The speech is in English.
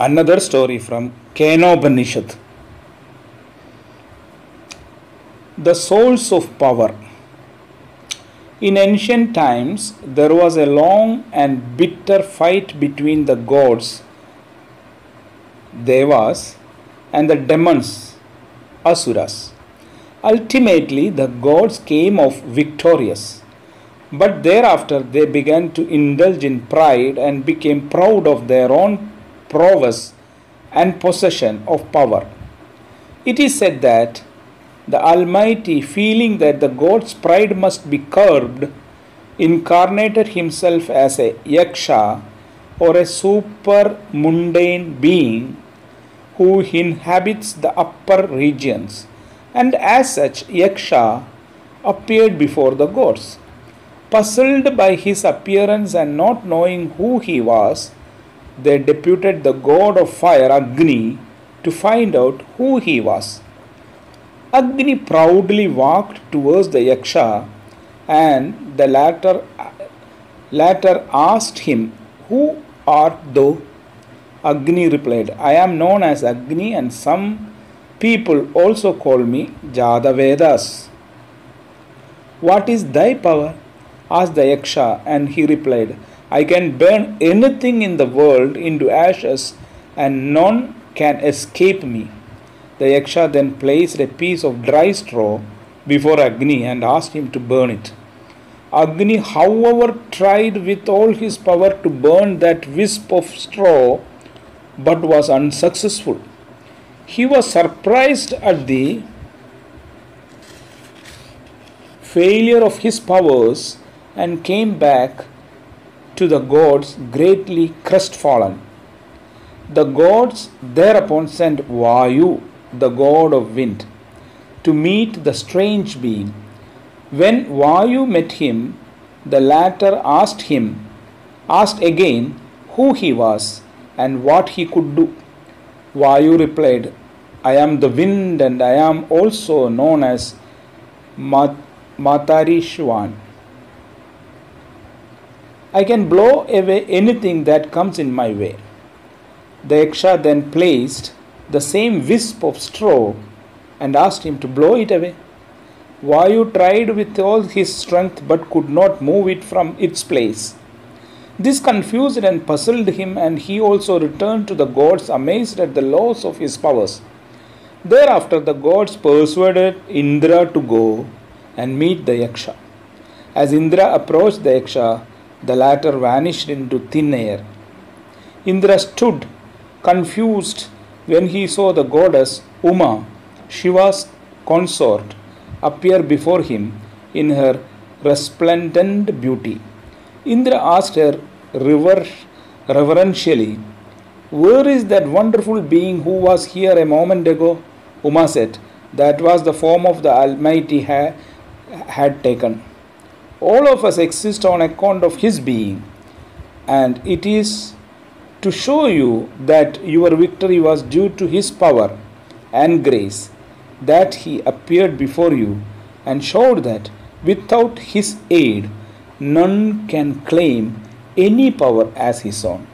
Another story from Kenopanishad. The souls of power. In ancient times, there was a long and bitter fight between the gods, Devas, and the demons, Asuras. Ultimately, the gods came off victorious, but thereafter they began to indulge in pride and became proud of their own prowess and possession of power. It is said that the Almighty, feeling that the god's pride must be curbed, incarnated himself as a yaksha or a super mundane being who inhabits the upper regions, and as such yaksha appeared before the gods. Puzzled by his appearance and not knowing who he was, they deputed the god of fire Agni to find out who he was. Agni proudly walked towards the yaksha, and the latter asked him, "Who art thou?" Agni replied, "I am known as Agni, and some people also call me Jadavedas." "What is thy power?" asked the yaksha, and he replied, "I can burn anything in the world into ashes, and none can escape me." The yaksha then placed a piece of dry straw before Agni and asked him to burn it. Agni, however, tried with all his power to burn that wisp of straw, but was unsuccessful. He was surprised at the failure of his powers and came back to the gods greatly crestfallen. The gods thereupon sent Vayu, the god of wind, to meet the strange being. When Vayu met him, the latter asked again who he was and what he could do. Vayu replied, "I am the wind, and I am also known as Matarishwan. I can blow away anything that comes in my way." The yaksha then placed the same wisp of straw and asked him to blow it away. Vayu tried with all his strength but could not move it from its place. This confused and puzzled him, and he also returned to the gods amazed at the loss of his powers. Thereafter the gods persuaded Indra to go and meet the yaksha. As Indra approached the yaksha, the latter vanished into thin air. Indra stood confused when he saw the goddess Uma, Shiva's consort, appear before him in her resplendent beauty. Indra asked her reverentially, "Where is that wonderful being who was here a moment ago?" Uma said, "That was the form of the Almighty had taken. All of us exist on account of his being, and it is to show you that your victory was due to his power and grace that he appeared before you and showed that without his aid none can claim any power as his own."